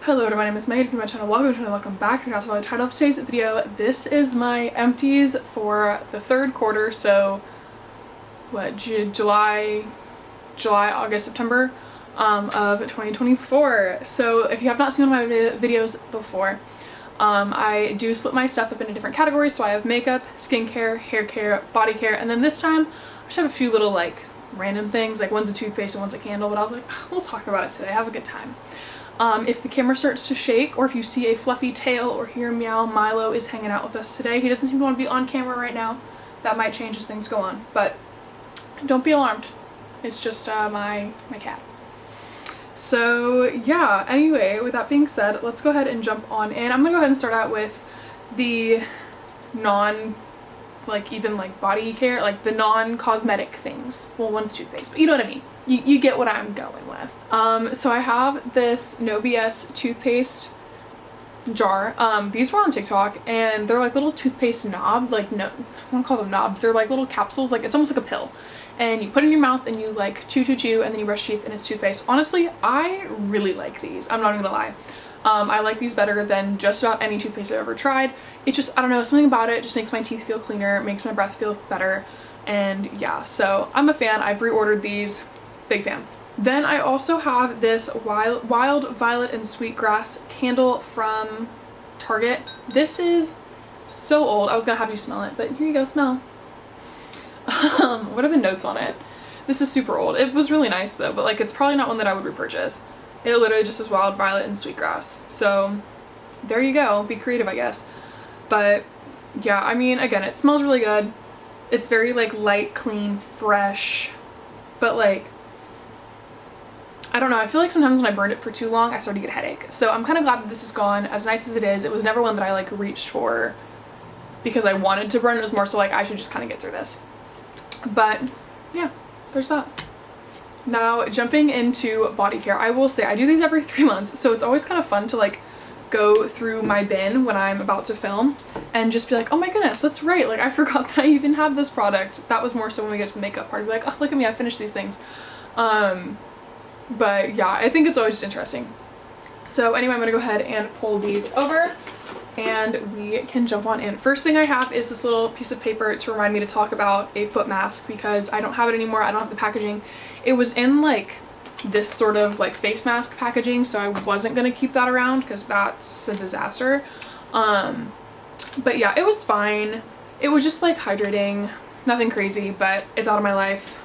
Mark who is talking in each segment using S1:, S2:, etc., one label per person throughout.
S1: Hello, my name is Megan from my channel. Welcome to welcome back. You're not to the title of today's video. This is my empties for the third quarter, so what, July, August, September of 2024. So if you have not seen one of my videos before, I do split my stuff up into different categories. So I have makeup, skincare, hair care, body care, and then this time I just have a few little like random things, like one's a toothpaste and one's a candle, but I was like, we'll talk about it today, have a good time. If the camera starts to shake, or if you see a fluffy tail or hear meow, Milo is hanging out with us today. He doesn't seem to want to be on camera right now. That might change as things go on, but don't be alarmed. It's just my cat. So yeah, anyway, with that being said, let's go ahead and jump on in. I'm gonna go ahead and start out with the body care, like the non-cosmetic things. Well, one's toothpaste, but you know what I mean. You get what I'm going with. So I have this No BS toothpaste jar. These were on TikTok, and they're like little toothpaste knob, like, no, I don't call them knobs. They're like little capsules, like it's almost like a pill. And you put it in your mouth and you like chew, and then you brush teeth and it's toothpaste. Honestly, I really like these. I'm not even gonna lie. I like these better than just about any toothpaste I've ever tried. It just, I don't know, something about it just makes my teeth feel cleaner, makes my breath feel better. And yeah, so I'm a fan. I've reordered these. Big fan. Then I also have this Wild Violet and Sweetgrass candle from Target. This is so old. I was gonna have you smell it, but here you go, smell. What are the notes on it? This is super old. It was really nice though, but like it's probably not one that I would repurchase. It literally just says Wild Violet and Sweetgrass. So there you go. Be creative, I guess. But yeah, I mean, again, it smells really good. It's very like light, clean, fresh, but like, I don't know, I feel like sometimes when I burned it for too long, I started to get a headache. So I'm kind of glad that this is gone. As nice as it is, it was never one that I like reached for because I wanted to burn. It was more so like I should just kind of get through this. But yeah, there's that. Now jumping into body care, I will say I do these every 3 months, so it's always kind of fun to like go through my bin when I'm about to film and just be like, oh my goodness, that's right, like I forgot that I even have this product. That was more so when we get to the makeup part, be like, oh look at me, I finished these things. But yeah, I think it's always just interesting. So anyway, I'm gonna go ahead and pull these over and we can jump on in. First thing I have is this little piece of paper to remind me to talk about a foot mask because I don't have it anymore. I don't have the packaging. It was in like this sort of like face mask packaging, so I wasn't gonna keep that around because that's a disaster. But yeah, it was fine. It was just like hydrating, nothing crazy, but it's out of my life.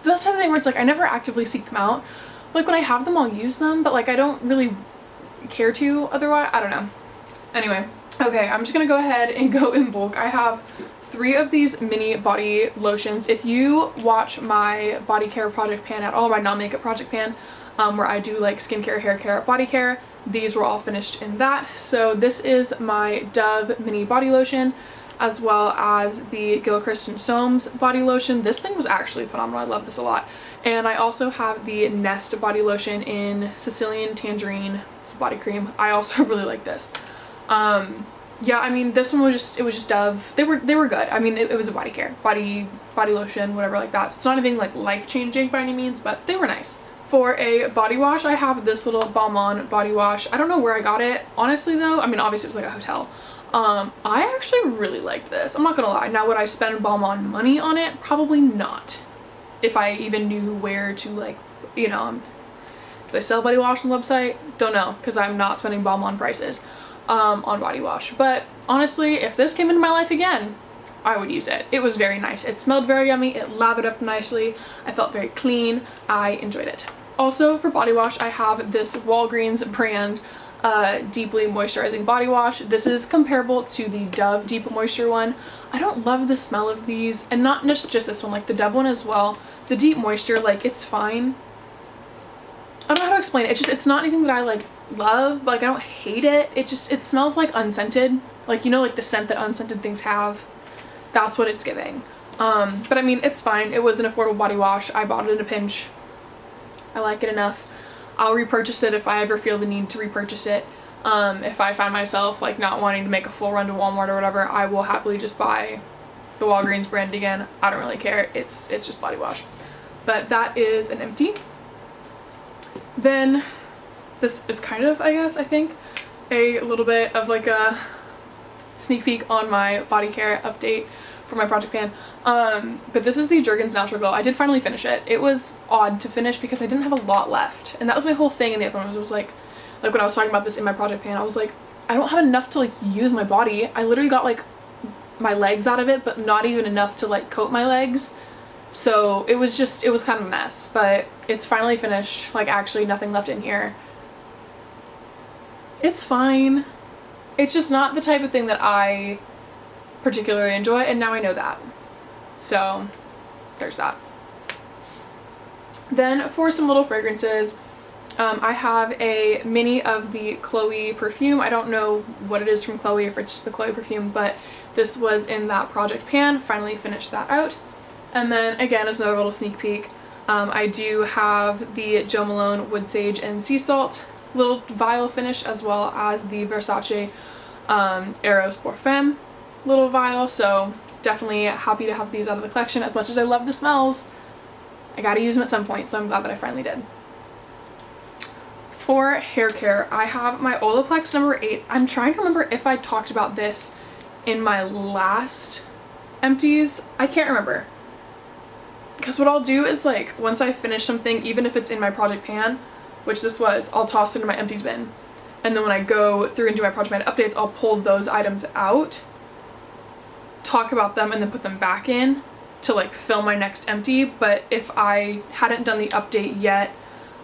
S1: This type of thing where it's like I never actively seek them out. Like when I have them, I'll use them, but like I don't really care to otherwise. I don't know. Anyway, okay, I'm just gonna go ahead and go in bulk. I have 3 of these mini body lotions. If you watch my body care project pan at all, my non-makeup project pan, where I do like skincare, hair care, body care, these were all finished in that. So this is my Dove mini body lotion, as well as the Gilchrist & Soames body lotion. This thing was actually phenomenal. I love this a lot. And I also have the Nest body lotion in Sicilian Tangerine. It's a body cream. I also really like this. Yeah, I mean, this one was just, it was just Dove. They were good. I mean, it was a body care, body lotion, whatever like that. So it's not anything like life-changing by any means, but they were nice. For a body wash, I have this little Balm On body wash. I don't know where I got it, honestly though. I mean, obviously it was like a hotel. I actually really liked this. I'm not gonna lie. Now, would I spend Balm On money on it? Probably not. If I even knew where to, like, you know, do they sell body wash on the website? Don't know, because I'm not spending Balm On prices on body wash. But honestly, if this came into my life again, I would use it. It was very nice. It smelled very yummy. It lathered up nicely. I felt very clean. I enjoyed it. Also, for body wash, I have this Walgreens brand deeply moisturizing body wash. This is comparable to the Dove Deep Moisture one. I don't love the smell of these, and not just this one, like the Dove one as well. The Deep Moisture, like, it's fine. I don't know how to explain it. It's not anything that I like love, but like I don't hate it. It smells like unscented, like, you know, like the scent that unscented things have. That's what it's giving. But I mean, it's fine. It was an affordable body wash. I bought it in a pinch. I like it enough. I'll repurchase it if I ever feel the need to repurchase it. If I find myself like not wanting to make a full run to Walmart or whatever, I will happily just buy the Walgreens brand again. I don't really care. It's just body wash. But that is an empty. Then this is kind of, I guess, I think, a little bit of like a sneak peek on my body care update for my project pan. But this is the Jergens Natural Glow. I did finally finish it. It was odd to finish because I didn't have a lot left, and that was my whole thing in the other one. Was like when I was talking about this in my project pan, I was like, I don't have enough to like use my body. I literally got like my legs out of it, but not even enough to like coat my legs. So it was kind of a mess, but it's finally finished. Like actually nothing left in here. It's fine. It's just not the type of thing that I particularly enjoy, and now I know that. So there's that. Then for some little fragrances, I have a mini of the Chloe perfume. I don't know what it is from Chloe, if it's just the Chloe perfume, but this was in that project pan. Finally finished that out. And then again, as another little sneak peek, I do have the Jo Malone Wood Sage and Sea Salt little vial finish, as well as the Versace Eros Parfum little vial. So definitely happy to have these out of the collection. As much as I love the smells, I gotta use them at some point, so I'm glad that I finally did. For hair care, I have my Olaplex number 8. I'm trying to remember if I talked about this in my last empties. I can't remember. Because what I'll do is, like, once I finish something, even if it's in my project pan, which this was, I'll toss it into my empties bin. And then when I go through and do my project pan updates, I'll pull those items out, talk about them, and then put them back in to like film my next empty. But if I hadn't done the update yet,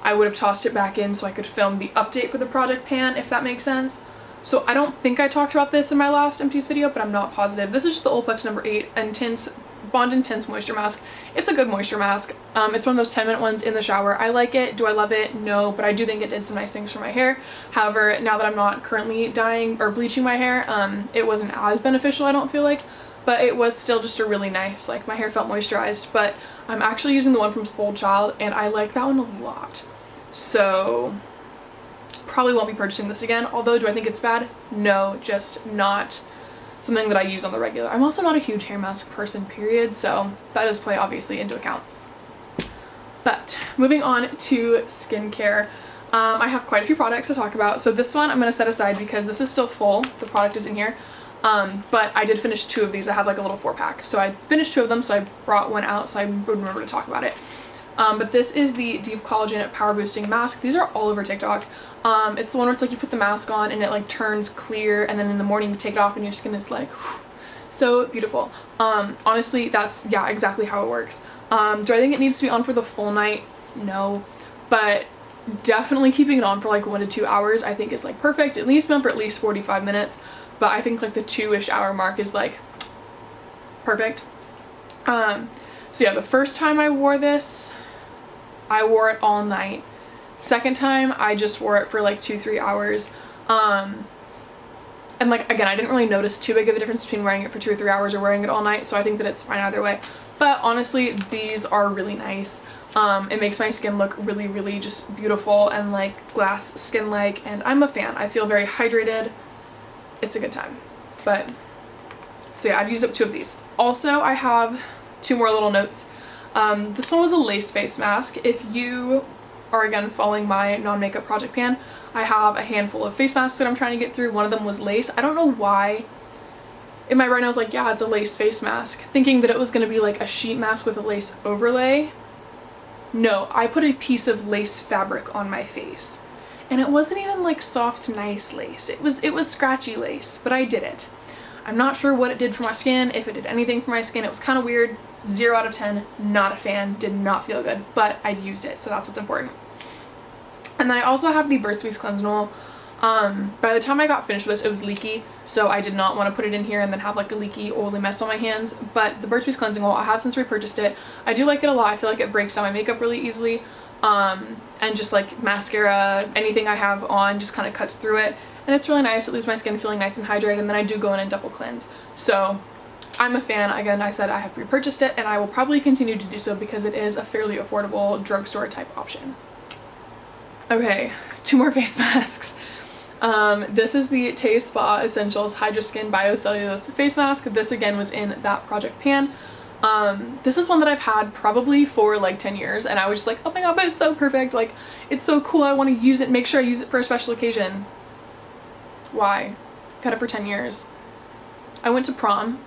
S1: I would have tossed it back in so I could film the update for the project pan, if that makes sense. So I don't think I talked about this in my last empties video, but I'm not positive. This is just the Olaplex number 8 Intense Bond Intense Moisture Mask. It's a good moisture mask. It's one of those 10-minute ones in the shower. I like it. Do I love it? No, but I do think it did some nice things for my hair. However, now that I'm not currently dyeing or bleaching my hair, it wasn't as beneficial, I don't feel like. But it was still just a really nice, like, my hair felt moisturized. But I'm actually using the one from Spoiled Child, and I like that one a lot. So probably won't be purchasing this again. Although, do I think it's bad? No, just not something that I use on the regular. I'm also not a huge hair mask person, period, so that does play obviously into account. But moving on to skincare, I have quite a few products to talk about. So this one I'm going to set aside because this is still full. The product is in here. But I did finish 2 of these. I have like a little 4-pack. So I finished 2 of them, so I brought one out so I would remember to talk about it. But this is the Deep Collagen Power Boosting Mask. These are all over TikTok. It's the one where it's like you put the mask on and it like turns clear, and then in the morning you take it off and your skin is like whew, so beautiful. Honestly, that's, yeah, exactly how it works. Do I think it needs to be on for the full night? No, but definitely keeping it on for like 1 to 2 hours I think is like perfect. It needs to be on for at least 45 minutes, but I think like the 2-ish hour mark is like perfect. So yeah, the first time I wore this, I wore it all night. Second time, I just wore it for like 2-3 hours. And like, again, I didn't really notice too big of a difference between wearing it for 2 or 3 hours or wearing it all night, so I think that it's fine either way. But honestly, these are really nice. It makes my skin look really, really just beautiful and like glass skin-like, and I'm a fan. I feel very hydrated. It's a good time. But, so yeah, I've used up 2 of these. Also, I have 2 more little notes. This one was a lace face mask. If you are, again, following my non-makeup project pan, I have a handful of face masks that I'm trying to get through. One of them was lace. I don't know why. In my brain I was like, yeah, it's a lace face mask, thinking that it was going to be like a sheet mask with a lace overlay. No, I put a piece of lace fabric on my face, and it wasn't even like soft, nice lace. It was scratchy lace, but I did it. I'm not sure what it did for my skin, if it did anything for my skin. It was kind of weird. 0 out of 10, not a fan, did not feel good, but I used it, so that's what's important. And then I also have the Burt's Bees Cleanse Oil. By the time I got finished with this, it was leaky, so I did not want to put it in here and then have like a leaky, oily mess on my hands. But the Burt's Bees Cleansing Oil, I have since repurchased it. I do like it a lot. I feel like it breaks down my makeup really easily. And just like mascara, anything I have on just kind of cuts through it. And it's really nice. It leaves my skin feeling nice and hydrated, and then I do go in and double cleanse. So I'm a fan. Again, I said I have repurchased it, and I will probably continue to do so because it is a fairly affordable drugstore type option. Okay, 2 more face masks. This is the Tay Spa Essentials Hydra Skin Biocellulose Face Mask. This again was in that project pan. This is one that I've had probably for like 10 years, and I was just like, oh my god, but it's so perfect, like it's so cool, I want to use it, make sure I use it for a special occasion. Why? Got it for 10 years. I went to prom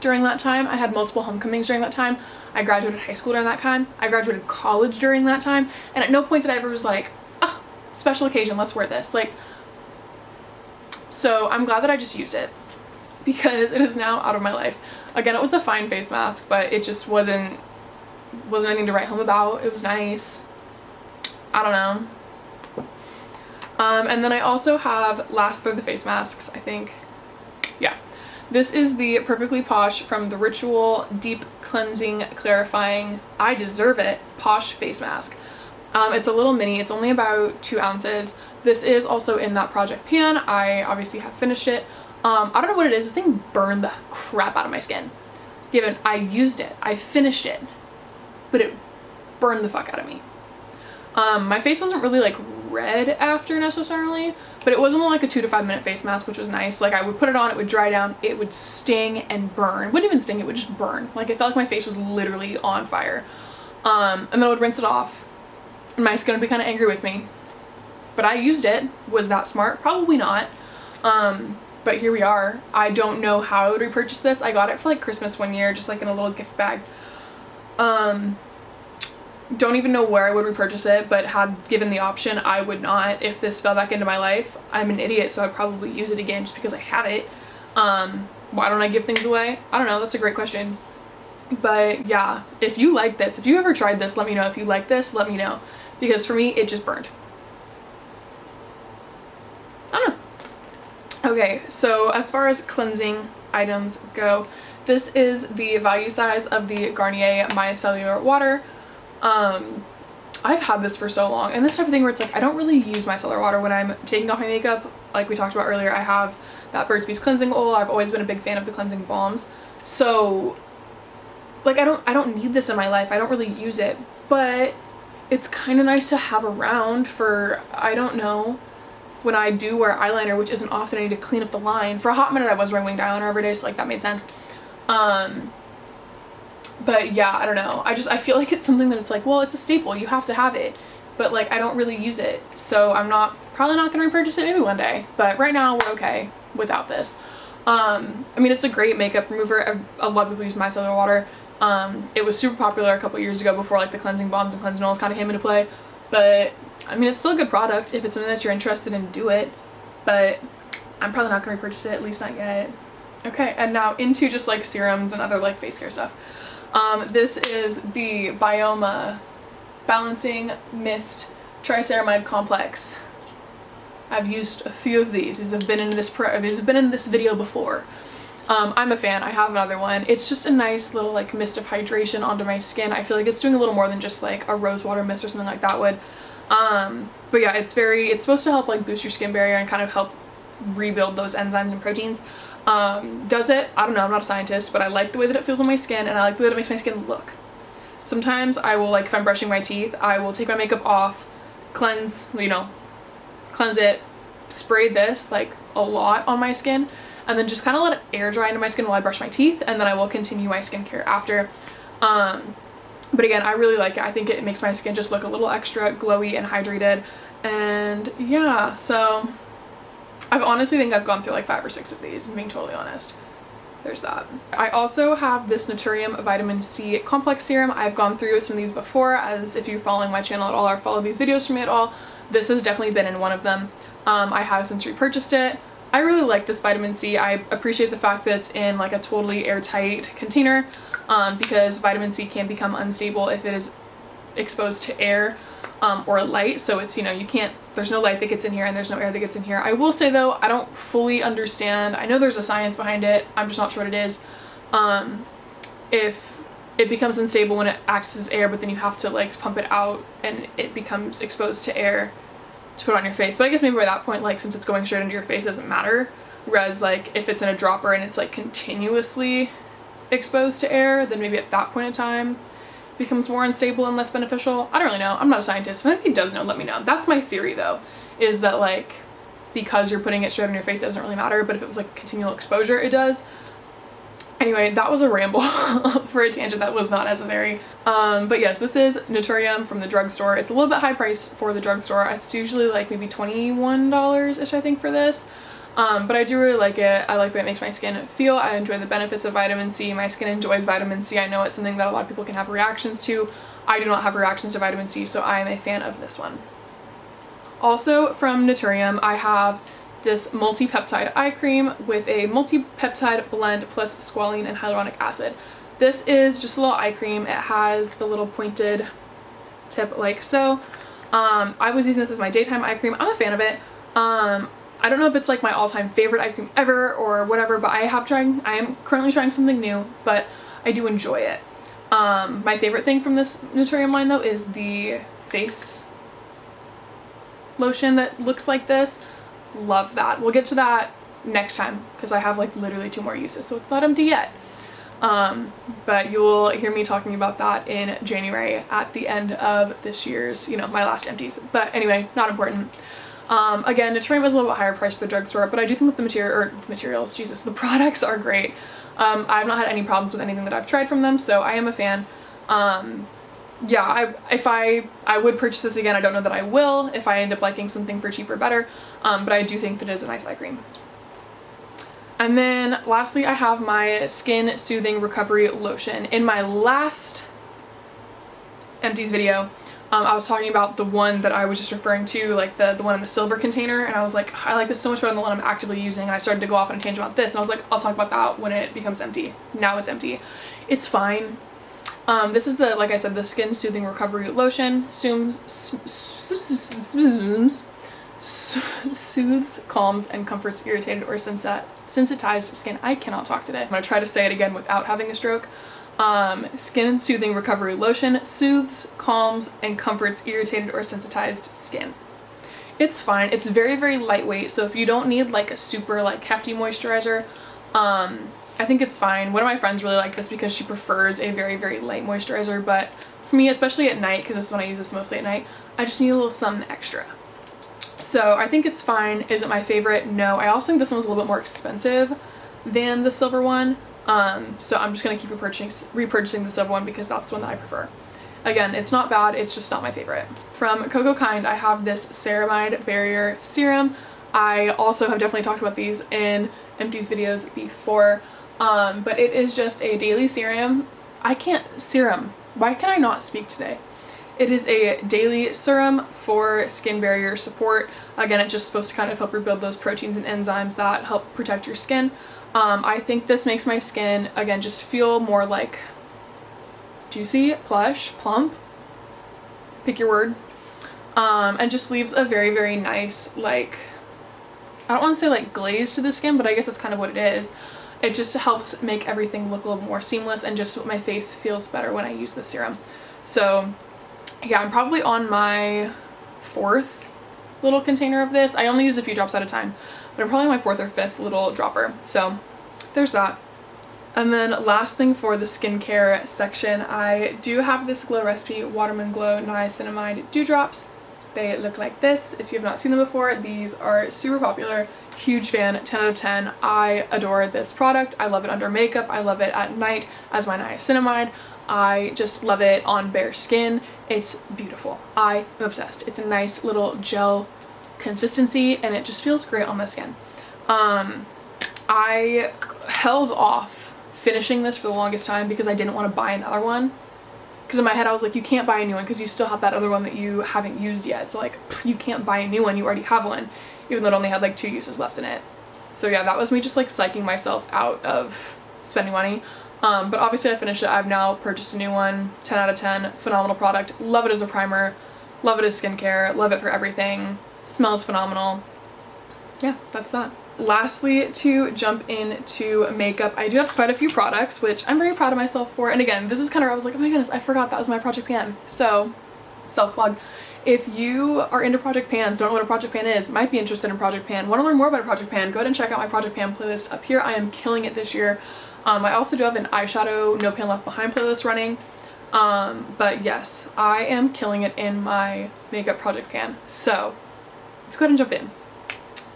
S1: during that time. I had multiple homecomings during that time. I graduated high school during that time. I graduated college during that time, and at no point did I ever was like, oh, special occasion, let's wear this. Like, so I'm glad that I just used it because it is now out of my life. Again, it was a fine face mask, but it just wasn't anything to write home about. It was nice. I don't know. And then I also have, last for the face masks, I think, yeah. This is the Perfectly Posh from The Ritual Deep Cleansing Clarifying I Deserve It Posh Face Mask. It's a little mini, it's only about 2 ounces. This is also in that project pan. I obviously have finished it. I don't know what it is, this thing burned the crap out of my skin. Given I used it, I finished it, but it burned the fuck out of me. My face wasn't really like red after necessarily, but it was only like a 2 to 5 minute face mask, which was nice. Like I would put it on, it would dry down, it would sting and burn. It wouldn't even sting, it would just burn. Like it felt like my face was literally on fire. And then I would rinse it off and my skin would be kind of angry with me. But I used it. Was that smart? Probably not. But here we are. I don't know how I would repurchase this. I got it for like Christmas one year, just like in a little gift bag. Don't even know where I would repurchase it, but had given the option, I would not. If this fell back into my life, I'm an idiot, so I'd probably use it again just because I have it. Why don't I give things away? I don't know, that's a great question. But yeah, if you like this, if you ever tried this, let me know. If you like this, let me know. Because for me, it just burned. I don't know. Okay, so as far as cleansing items go, this is the value size of the Garnier Micellar Water. I've had this for so long, and this type of thing where it's like I don't really use micellar water when I'm taking off my makeup. Like we talked about earlier, I have that Burt's Bees cleansing oil. I've always been a big fan of the cleansing balms, so like I don't need this in my life. I don't really use it, but it's kind of nice to have around for, I don't know, when I do wear eyeliner, which isn't often. I need to clean up the line. For a hot minute I was wearing winged eyeliner every day, so like that made sense. But yeah, I don't know. I feel like it's something that it's like, well, it's a staple, you have to have it. But like, I don't really use it. So I'm probably not gonna repurchase it maybe one day. But right now we're okay without this. I mean, it's a great makeup remover. A lot of people use micellar water. It was super popular a couple years ago before like the cleansing balms and cleansing oils kind of came into play. But I mean, it's still a good product. If it's something that you're interested in, do it. But I'm probably not gonna repurchase it, at least not yet. Okay, and now into just like serums and other like face care stuff. This is the Bioma Balancing Mist Triceramide Complex. I've used a few of these. These have been in this video before. I'm a fan. I have another one. It's just a nice little like mist of hydration onto my skin. I feel like it's doing a little more than just like a rose water mist or something like that would. But yeah, it's supposed to help like boost your skin barrier and kind of help rebuild those enzymes and proteins. Does it? I don't know, I'm not a scientist, but I like the way that it feels on my skin, and I like the way that it makes my skin look. Sometimes I will, like if I'm brushing my teeth, I will take my makeup off, cleanse it, spray this like a lot on my skin, and then just kind of let it air dry into my skin while I brush my teeth, and then I will continue my skincare after. But again, I really like it. I think it makes my skin just look a little extra glowy and hydrated, and yeah, so I honestly think I've gone through like 5 or 6 of these, I'm being totally honest. There's that. I also have this Naturium Vitamin C Complex Serum. I've gone through some of these before, as if you're following my channel at all or follow these videos from me at all, this has definitely been in one of them. I have since repurchased it. I really like this vitamin C. I appreciate the fact that it's in like a totally airtight container, because vitamin C can become unstable if it is exposed to air or light. So it's, you know, there's no light that gets in here and there's no air that gets in here. I will say though, I don't fully understand. I know there's a science behind it. I'm just not sure what it is. If it becomes unstable when it acts as air, but then you have to like pump it out and it becomes exposed to air to put on your face. But I guess maybe by that point, like since it's going straight into your face, it doesn't matter. Whereas like if it's in a dropper and it's like continuously exposed to air, then maybe at that point in time becomes more unstable and less beneficial. I don't really know. I'm not a scientist. If anybody does know, let me know. That's my theory though, is that like because you're putting it straight on your face, it doesn't really matter, but if it was like continual exposure, it does. Anyway, that was a ramble for a tangent that was not necessary. But yes, this is Naturium from the drugstore. It's a little bit high priced for the drugstore. It's usually like maybe $21-ish, I think, for this. But I do really like it. I like the way it makes my skin feel. I enjoy the benefits of vitamin C. My skin enjoys vitamin C. I know it's something that a lot of people can have reactions to. I do not have reactions to vitamin C, so I am a fan of this one. Also from Naturium, I have this multi-peptide eye cream with a multi-peptide blend plus squalene and hyaluronic acid. This is just a little eye cream. It has the little pointed tip like so. I was using this as my daytime eye cream. I'm a fan of it. I don't know if it's like my all-time favorite eye cream ever or whatever, but I am currently trying something new, but I do enjoy it. My favorite thing from this Naturium line though is the face lotion that looks like this. Love that. We'll get to that next time because I have like literally 2 more uses, so it's not empty yet. But you'll hear me talking about that in January at the end of this year's, my last empties. But anyway, not important. Again, Naturium was a little bit higher priced at the drugstore, but I do think that the products are great. I've not had any problems with anything that I've tried from them, so I am a fan. Yeah, if I would purchase this again. I don't know that I will if I end up liking something for cheaper better, but I do think that it is a nice eye cream. And then lastly, I have my Skin Soothing Recovery Lotion. In my last empties video, I was talking about the one that I was just referring to, like the one in the silver container, and I was like, I like this so much better than the one I'm actively using, and I started to go off on a tangent about this, and I was like, I'll talk about that when it becomes empty. Now it's empty. It's fine. This is like I said, the Skin Soothing Recovery Lotion. Soothes, calms, and comforts irritated or sensitized skin. I cannot talk today. I'm gonna try to say it again without having a stroke. Skin Soothing Recovery Lotion soothes, calms, and comforts irritated or sensitized skin. It's fine. It's very, very lightweight, so if you don't need like a super like hefty moisturizer, I think it's fine. One of my friends really liked this because she prefers a very, very light moisturizer, but for me, especially at night, because this is when I use this mostly at night, I just need a little something extra. So I think it's fine. Is it my favorite? No. I also think this one was a little bit more expensive than the silver one. So I'm just going to keep repurchasing the silver one because that's the one that I prefer. Again, it's not bad, it's just not my favorite. From Coco Kind, I have this Ceramide Barrier Serum. I also have definitely talked about these in empties videos before, but it is just a daily serum. Why can I not speak today? It is a daily serum for skin barrier support. Again, it's just supposed to kind of help rebuild those proteins and enzymes that help protect your skin. I think this makes my skin, again, just feel more like juicy, plush, plump, pick your word, and just leaves a very, very nice, like, I don't want to say like glaze to the skin, but I guess that's kind of what it is. It just helps make everything look a little more seamless, and just my face feels better when I use this serum. So yeah, I'm probably on my 4th little container of this. I only use a few drops at a time, but I'm probably on my 4th or 5th little dropper. So there's that. And then last thing for the skincare section, I do have this Glow Recipe Watermelon Glow Niacinamide Dewdrops. They look like this. If you have not seen them before, these are super popular. Huge fan, 10 out of 10. I adore this product. I love it under makeup. I love it at night as my niacinamide. I just love it on bare skin. It's beautiful. I am obsessed. It's a nice little gel consistency and it just feels great on the skin. I held off finishing this for the longest time because I didn't want to buy another one. Because in my head I was like, you can't buy a new one because you still have that other one that you haven't used yet. So like, you can't buy a new one, you already have one, even though it only had like 2 uses left in it. So yeah, that was me just like psyching myself out of spending money. But obviously I finished it. I've now purchased a new one, 10 out of 10, phenomenal product. Love it as a primer, love it as skincare, love it for everything, smells phenomenal. Yeah, that's that. Lastly, to jump into makeup, I do have quite a few products, which I'm very proud of myself for. And again, this is kind of where I was like, oh my goodness, I forgot that was my Project Pan. So, self-plug. If you are into Project Pans, don't know what a Project Pan is, might be interested in Project Pan, want to learn more about a Project Pan, go ahead and check out my Project Pan playlist up here. I am killing it this year. I also do have an eyeshadow No Pan Left Behind playlist running. But yes, I am killing it in my makeup Project Pan. So, let's go ahead and jump in.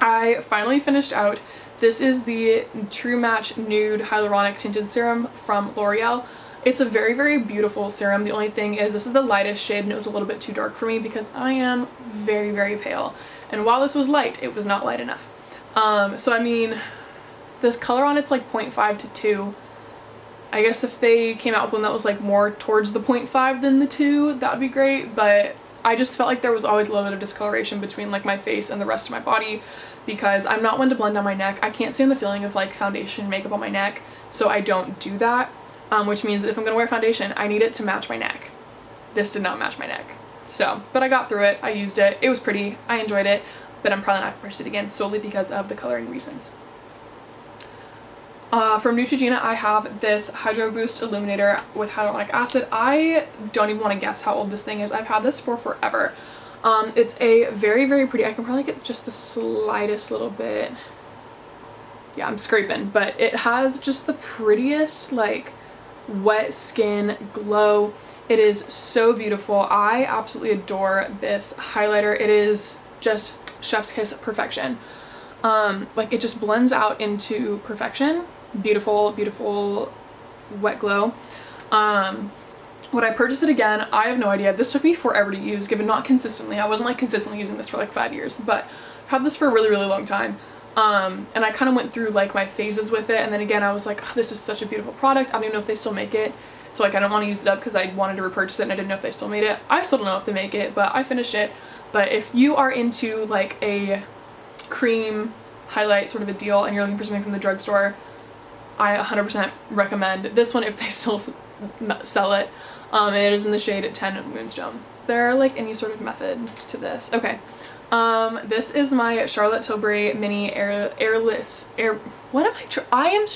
S1: I finally finished out. This is the True Match Nude Hyaluronic Tinted Serum from L'Oreal. It's a very, very beautiful serum. The only thing is this is the lightest shade and it was a little bit too dark for me because I am very, very pale. And while this was light, it was not light enough. So I mean, this color on it's like 0.5 to 2. I guess if they came out with one that was like more towards the 0.5 than the 2, that would be great. But I just felt like there was always a little bit of discoloration between like my face and the rest of my body because I'm not one to blend down my neck. I can't stand the feeling of like foundation makeup on my neck, so I don't do that, which means that if I'm gonna wear foundation, I need it to match my neck. This did not match my neck. So, but I got through it, I used it, it was pretty, I enjoyed it, but I'm probably not gonna purchase it again solely because of the coloring reasons. From Neutrogena, I have this Hydro Boost Illuminator with hyaluronic acid. I don't even want to guess how old this thing is. I've had this for forever. It's a very, very pretty, I can probably get just the slightest little bit. Yeah, I'm scraping, but it has just the prettiest like wet skin glow. It is so beautiful. I absolutely adore this highlighter. It is just chef's kiss perfection. Like it just blends out into perfection. Beautiful, beautiful wet glow. Would I purchase it again? I have no idea. This took me forever to use, given not consistently. I wasn't like consistently using this for like 5 years, but I've had this for a really, really long time. And I kind of went through like my phases with it, and then again I was like, oh, this is such a beautiful product. I don't even know if they still make it. So like I don't want to use it up because I wanted to repurchase it and I didn't know if they still made it. I still don't know if they make it, but I finished it. But if you are into like a cream highlight sort of a deal and you're looking for something from the drugstore, I 100% recommend this one if they still sell it. It is in the shade 10 Moonstone. Is there like any sort of method to this? Okay. This is my Charlotte Tilbury Mini Airless Air. What am I am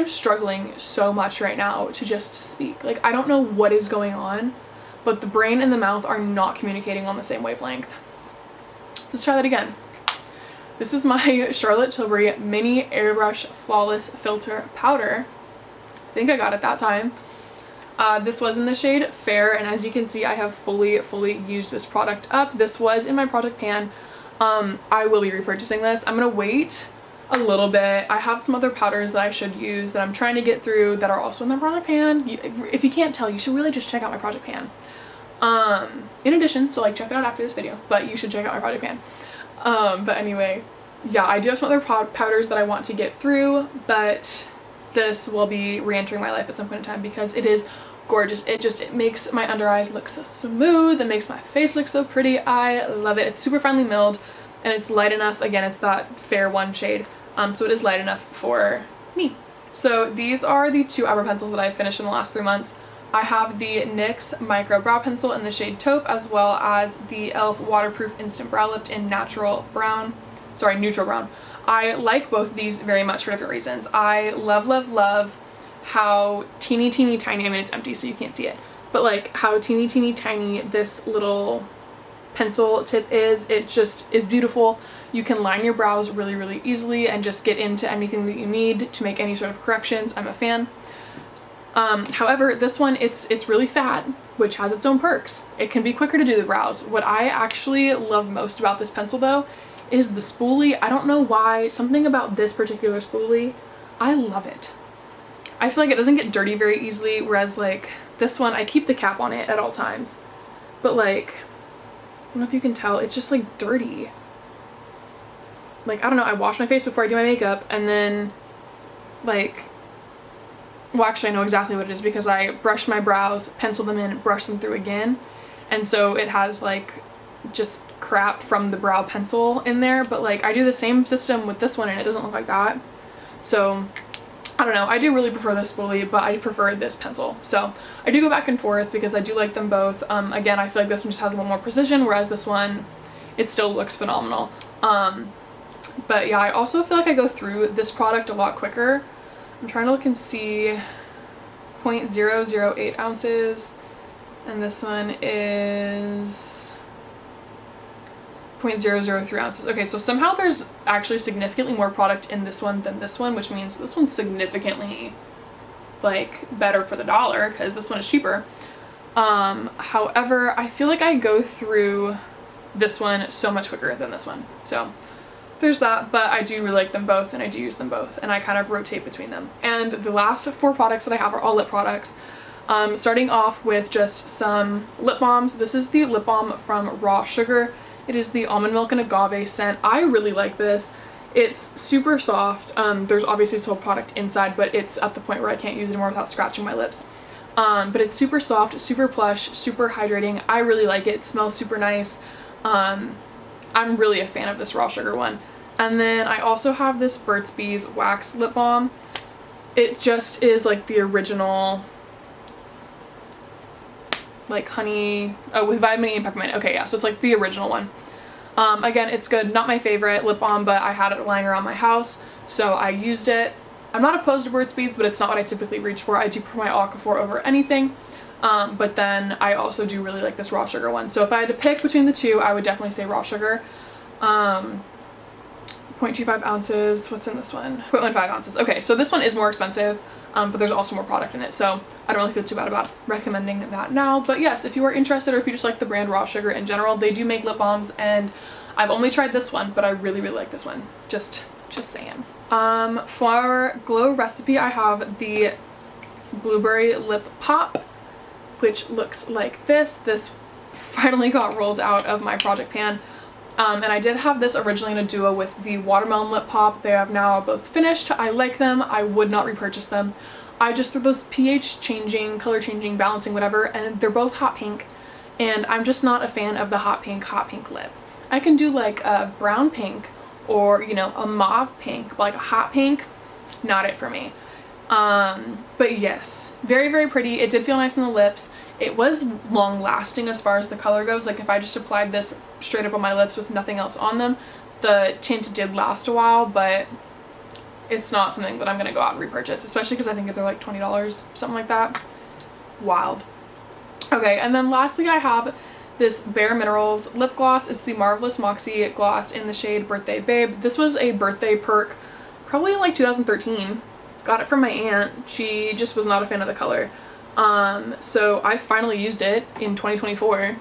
S1: struggling so much right now to just speak. Like I don't know what is going on, but the brain and the mouth are not communicating on the same wavelength. Let's try that again. This is my Charlotte Tilbury Mini Airbrush Flawless Filter Powder. I think I got it that time. This was in the shade Fair, and as you can see, I have fully used this product up. This was in my project pan. I will be repurchasing this. I'm gonna wait a little bit. I have some other powders that I should use that I'm trying to get through that are also in the project pan. If you can't tell, you should really just check out my project pan. In addition, so like check it out after this video, but you should check out my project pan. But anyway, yeah, I do have some other powders that I want to get through, but this will be re-entering my life at some point in time because it is gorgeous. It makes my under eyes look so smooth. It makes my face look so pretty. I love it. It's super finely milled and it's light enough. Again, it's that Fair 1 shade. So it is light enough for me. So these are the 2 eyebrow pencils that I finished in the last 3 months. I have the NYX Micro Brow Pencil in the shade Taupe, as well as the e.l.f. Waterproof Instant Brow Lift in neutral brown. I like both of these very much for different reasons. I love how teeny tiny, I mean it's empty so you can't see it, but like how teeny tiny this little pencil tip is. It just is beautiful. You can line your brows really easily and just get into anything that you need to make any sort of corrections. I'm a fan. However, this one, it's really fat, which has its own perks. It can be quicker to do the brows. What I actually love most about this pencil though is the spoolie. I don't know why, something about this particular spoolie, I love it. I feel like it doesn't get dirty very easily, whereas like this one, I keep the cap on it at all times. But like, I don't know if you can tell, it's just like dirty. Like, I don't know, I wash my face before I do my makeup and then like, well actually I know exactly what it is because I brushed my brows, penciled them in, brushed them through again. And so it has like just crap from the brow pencil in there, but like I do the same system with this one and it doesn't look like that. So I don't know, I do really prefer this spoolie, but I prefer this pencil. So I do go back and forth because I do like them both. Again, I feel like this one just has a little more precision, whereas this one, it still looks phenomenal. But yeah, I also feel like I go through this product a lot quicker. I'm trying to look and see, 0.008 ounces, and this one is 0.003 ounces. Okay, so somehow there's actually significantly more product in this one than this one, which means this one's significantly like better for the dollar because this one is cheaper. However, I feel like I go through this one so much quicker than this one. So there's that, but I do really like them both and I do use them both and I kind of rotate between them. And the last 4 products that I have are all lip products. Starting off with just some lip balms. This is the lip balm from Raw Sugar. It is the almond milk and agave scent. I really like this. It's super soft. There's obviously this whole product inside, but it's at the point where I can't use it anymore without scratching my lips. But it's super soft, super plush, super hydrating. I really like it. It smells super nice. I'm really a fan of this Raw Sugar one. And then I also have this Burt's Bees Wax Lip Balm. It just is like the original, like honey, oh, with vitamin E and peppermint. Okay, yeah, so it's like the original one. Again, it's good. Not my favorite lip balm, but I had it lying around my house, so I used it. I'm not opposed to Burt's Bees, but it's not what I typically reach for. I do prefer my Aquaphor over anything. But then I also do really like this Raw Sugar one. So if I had to pick between the two, I would definitely say Raw Sugar. 0.25 ounces. What's in this one? 0.15 ounces. Okay, so this one is more expensive, but there's also more product in it. So I don't really feel too bad about recommending that now. But yes, if you are interested or if you just like the brand Raw Sugar in general, they do make lip balms and I've only tried this one, but I really, really like this one. Just saying. For our glow recipe, I have the Blueberry Lip Pop, which looks like this. This finally got rolled out of my project pan. And I did have this originally in a duo with the Watermelon Lip Pop. They have now both finished. I like them. I would not repurchase them. I just threw those pH changing, color changing, balancing, whatever, and they're both hot pink. And I'm just not a fan of the hot pink lip. I can do like a brown pink or, you know, a mauve pink, but like a hot pink, not it for me. But yes, very, very pretty. It did feel nice on the lips. It was long lasting as far as the color goes. Like if I just applied this straight up on my lips with nothing else on them, the tint did last a while, but it's not something that I'm gonna go out and repurchase, especially because I think they're like $20, something like that. Wild. Okay, and then lastly I have this Bare Minerals lip gloss. It's the Marvelous Moxie gloss in the shade Birthday Babe. This was a birthday perk probably in like 2013. Got it from my aunt. She just was not a fan of the color. So I finally used it in 2024.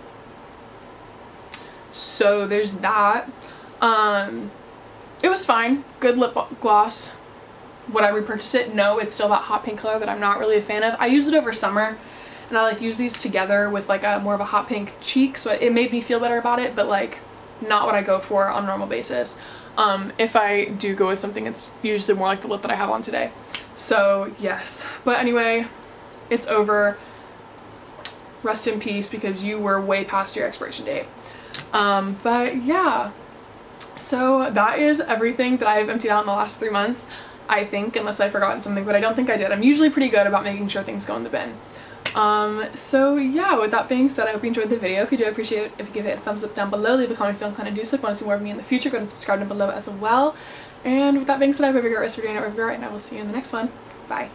S1: So there's that. It was fine. Good lip gloss. Would I repurchase it? No, it's still that hot pink color that I'm not really a fan of. I used it over summer and I like use these together with like a more of a hot pink cheek, so it made me feel better about it, but like not what I go for on a normal basis. If I do go with something, it's usually more like the lip that I have on today. So yes, but anyway, it's over. Rest in peace because you were way past your expiration date. But yeah, so that is everything that I've emptied out in the last 3 months, I think, unless I've forgotten something, but I don't think I did. I'm usually pretty good about making sure things go in the bin. So yeah, with that being said, I hope you enjoyed the video. If you do, I appreciate it if you give it a thumbs up down below, leave a comment if you feel inclined to do so. If you want to see more of me in the future, go ahead and subscribe down below as well. And with that being said, I hope you have a great rest of your day and I will see you in the next one. Bye.